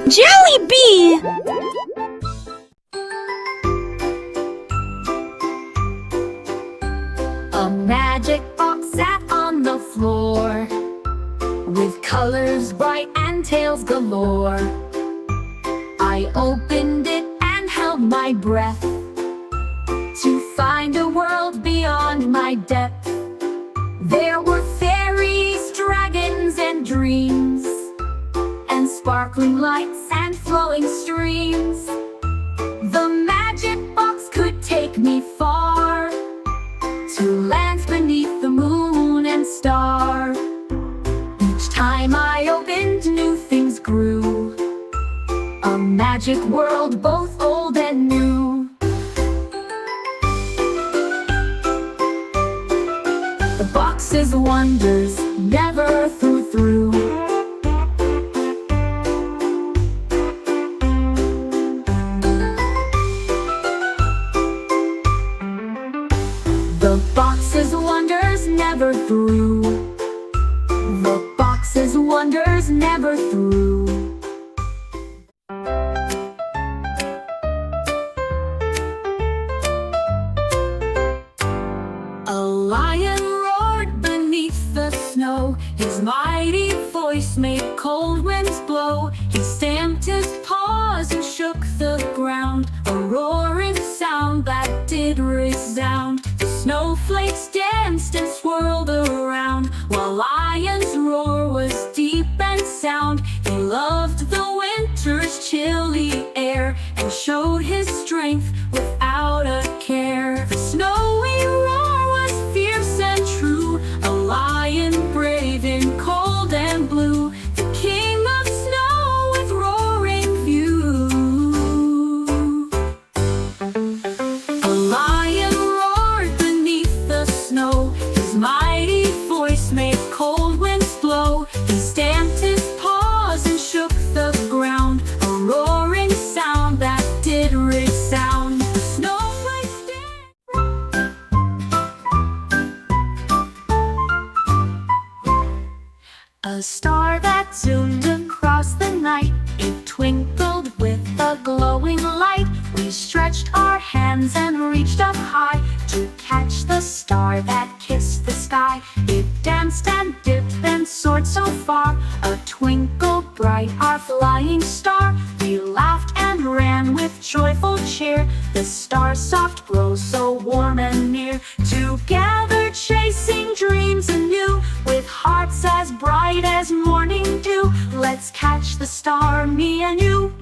Jelly bee! A magic box sat on the floor, with colors bright and tales galore. I opened it and held my breath, to find a world beyond my depth. There were fairies, dragons, and dreams, and sparkling lights and flowing streams. The magic box could take me far, to lands beneath the moon and star. Each time I opened, new things grew, a magic world both old and new. The box's wonders never through. The box's wonders never through. The box's wonders never through. A lion roared beneath the snow, his mighty voice made cold winds blow. He stamped his paws and shook the ground, a roaring sound that did resound. Snowflakes danced and swirled around, while lion's roar was deep and sound. He loved the winter's chilly air, and showed his strength without a care. The snowy roar was fierce and true, a lion brave in cold and blue, the king of snow with roaring view. A lion roared beneath the snow, his mighty voice made cold winds blow. He stamped his paws and shook the ground, a roaring sound that did resound. The snowflakes danced. A star that zoomed across the night, it twinkled with a glowing light. We stretched our hands and reached up high, to catch the star that kissed the sky. It danced and dipped and soared so far, a twinkle bright, our flying star. We laughed and ran with joyful cheer, the star's soft glow so warm and near. Together chasing dreams anew, with hearts as bright as morning dew. Let's catch the star, me and you.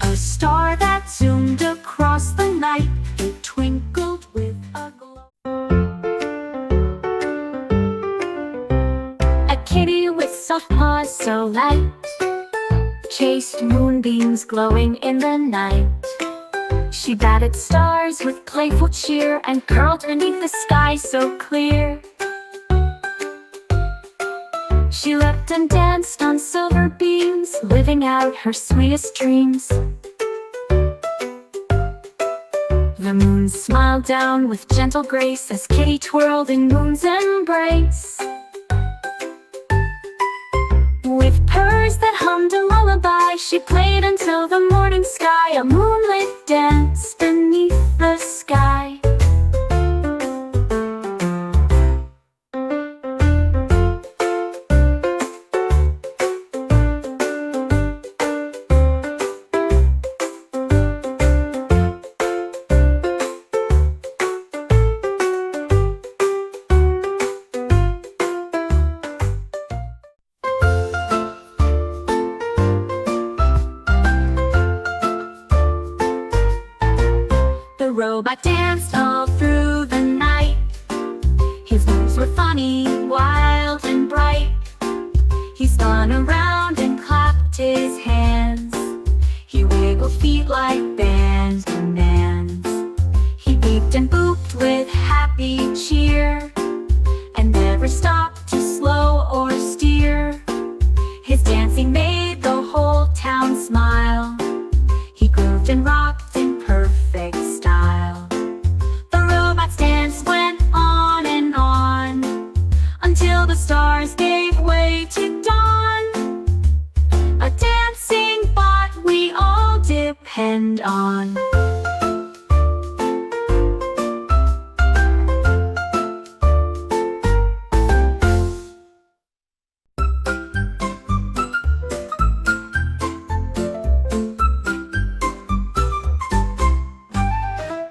A star that zoomed across the night, it twinkled with a glow. A kitty with soft paws so light, chased moonbeams glowing in the night. She batted stars with playful cheer, and curled beneath the sky so clear. She leapt and danced on silver beams, living out her sweetest dreams. The moon smiled down with gentle grace, as Kitty twirled in moon's embrace. With purrs that hummed a lullaby, she played until the morning sky, a moonlit dance beneath the sky. The robot danced all through the night. His moves were funny, wild and bright. He spun around and clapped his hands. He wiggled feet like band commands. He beeped and booped with happy cheer, and never stopped to slow or steer. depend on.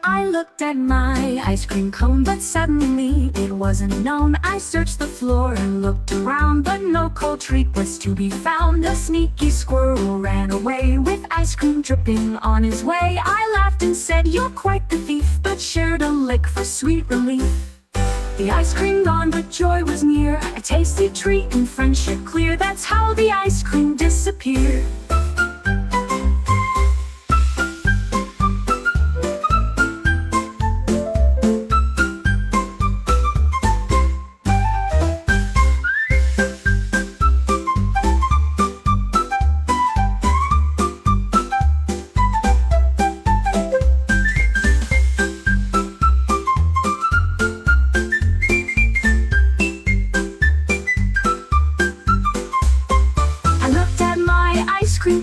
I looked at my ice cream cone, but suddenly it wasn't known. I searched the floor and looked around, but no cold treat was to be found. A sneaky squirrel ran away with ice cream dripping on his way. I laughed and said, "You're quite the thief," but shared a lick for sweet relief. The ice cream gone, but joy was near. A tasty treat and friendship clear. That's how the ice cream disappeared.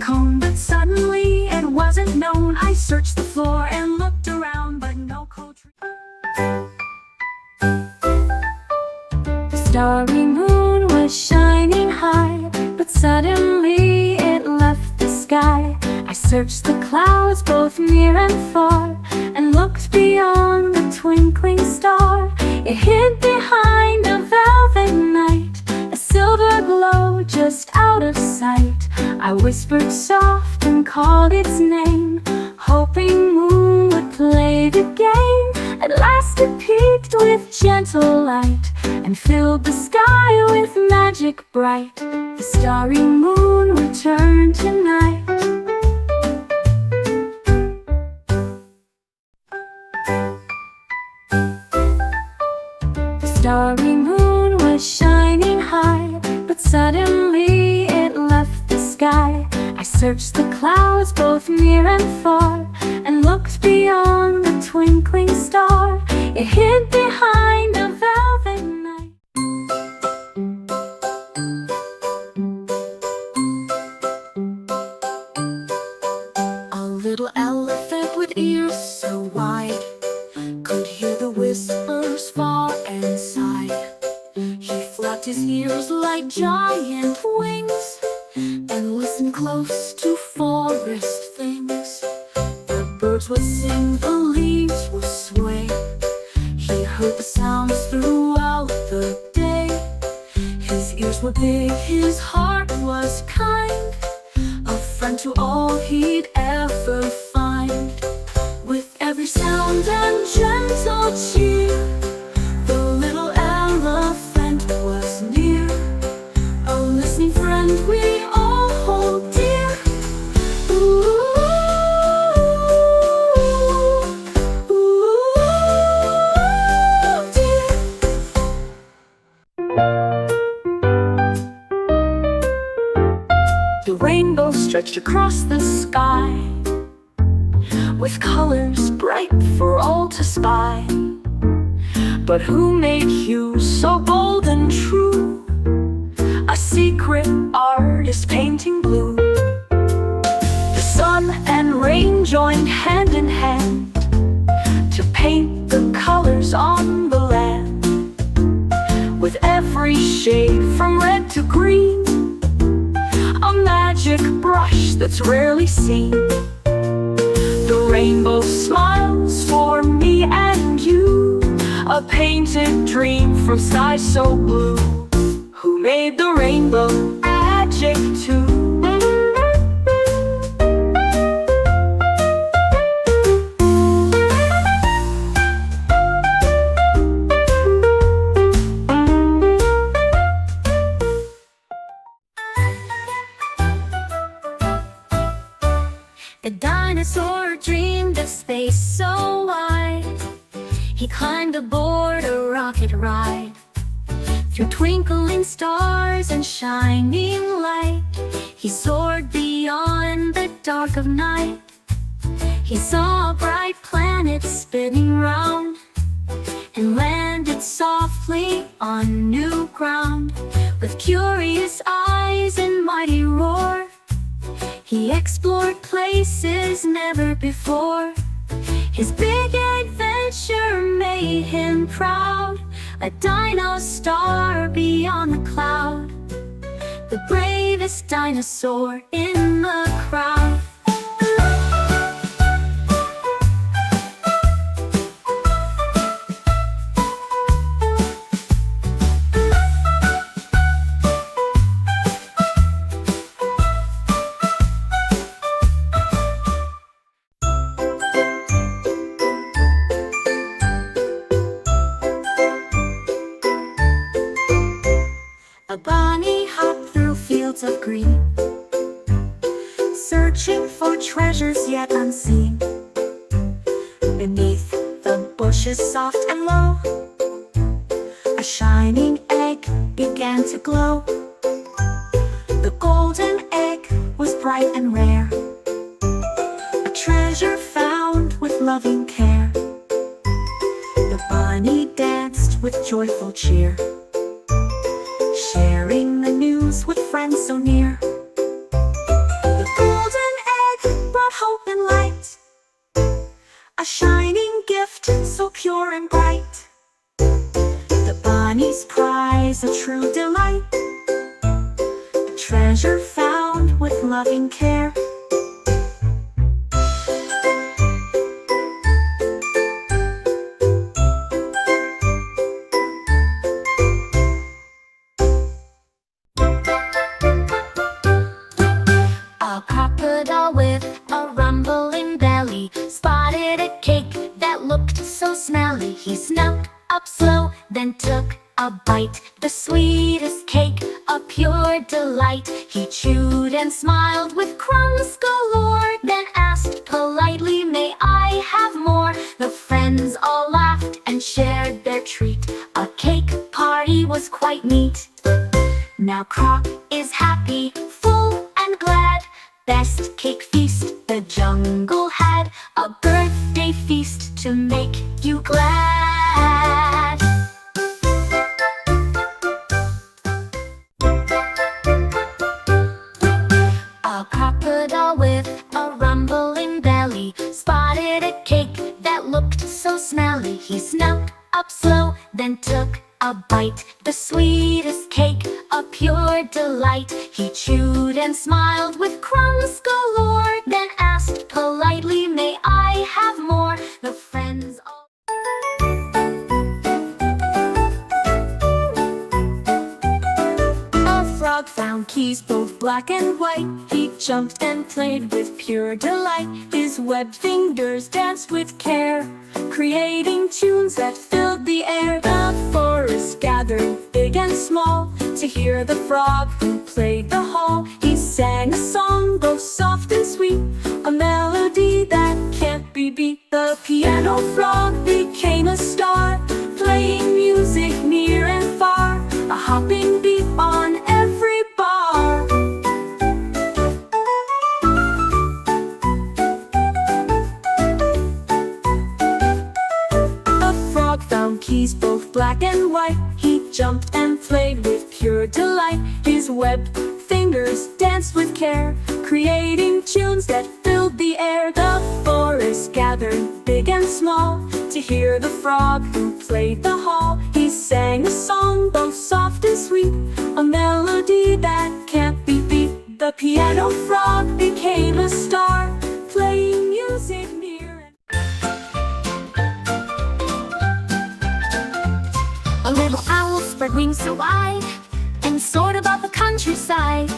Cone, but suddenly it wasn't known. I searched the floor and looked around, but no cold treat. The starry moon was shining high, but suddenly it left the sky. I searched the clouds both near and far, and looked beyond the twinkling star. It hid behind a velvet night, a silver glow just out of sight. I whispered soft and called its name, hoping moon would play the game. At last it peeked with gentle light, and filled the sky with magic bright. The starry moon returned tonight. The starry moon was shining high, but suddenly it left the sky. I searched the clouds both near and far, and looked beyond the twinkling star. It hid behind a velvet night. A little elephant with ears so wide could hear the whispers far and sigh. He flapped his ears like giant wings and listened close to forest things. The birds would sing, the leaves would sway. He heard the sounds throughout the day. His ears were big, his heart was kind, a friend to all he'd ever find. With every sound and gentle cheer, the little elephant was near, a listening friend we all hold dear. Ooh, ooh, dear. The rainbow stretched across the sky, with colors bright for all to spy. But who made you so bold and true? A secret artist painting blue. The sun and rain joined hand in hand to paint the colors on the land. With every shade from red to green, a magic brush that's rarely seen. The rainbow smiles for me and you, a painted dream from skies so blue. Who made the rainbow magic too? The dinosaur dreamed of space so wide. He climbed aboard a rocket ride, through twinkling stars and shining light. He soared beyond the dark of night. He saw a bright planet spinning round, and landed softly on new ground. With curious eyes and mighty roar, He explored places never before. His big adventure made him proud. A dino star beyond the cloud, the bravest dinosaur in the crowd. A bunny hopped through fields of green, searching for treasures yet unseen. Beneath the bushes soft and low, a shining egg began to glow. The golden egg was bright and rare, a treasure found with loving care. The bunny danced with joyful cheer, sharing the news with friends so near. The golden egg brought hope and light, a shining gift so pure and bright. The bunny's prize, a true delight, a treasure found with loving care. With a rumbling belly spotted a cake that looked so smelly. He snuck up slow, then took a bite. The sweetest cake, a pure delight. He chewed and smiled with crumbs galore, then asked politely, "May I have more?" The friends all laughed and shared their treat. A cake party was quite neat. Now Croc is happy, full and glad. Best cake feast the jungle had, a birthday feast to make you glad. A crocodile with a rumbling belly spotted a cake that looked so smelly. He snuck up slow, then took a bite. The sweetest cake, a pure delight. He chewed and smiled with crumbs galore, then asked politely, "May I have more?" The friends all A frog found keys both black and white. He jumped and played with pure delight. His webbed fingers danced with care, creating tunes that filled the air. The forest gathered, big and small, to hear the frog who played the hall. He sang a song both soft and sweet, a melody that can't be beat. The piano frog became a star, playing music near and far, a hopping beat on every bar. Found keys both black and white. He jumped and played with pure delight. His webbed fingers danced with care, creating tunes that filled the air. The forest gathered, big and small, to hear the frog who played the hall. He sang a song both soft and sweet, a melody that can't be beat. The piano frog became a star, playing music near and A little owl spread wings so wide and soared above the countryside.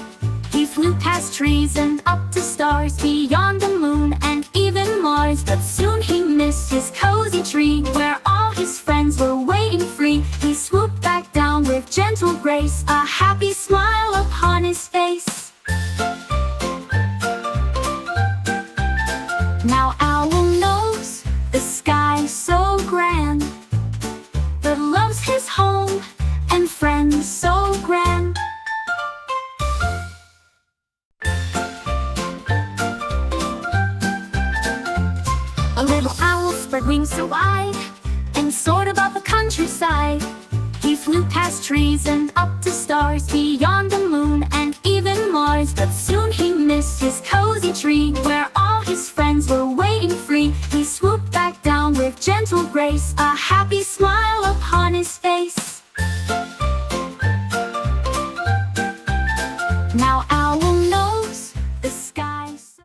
He flew past trees and up to stars, beyond the moon and even Mars. But soon he missed his cozy tree, where all his friends were waiting free. He swooped back down with gentle grace, a happy smile upon his face. Now Owl knows the sky so grand, but loves his home and friends so grand. A little owl spread wings so wide and soared above the countryside. He flew past trees and up to stars, beyond the moon and even Mars. But soon he missed his cozy happy smile upon his face.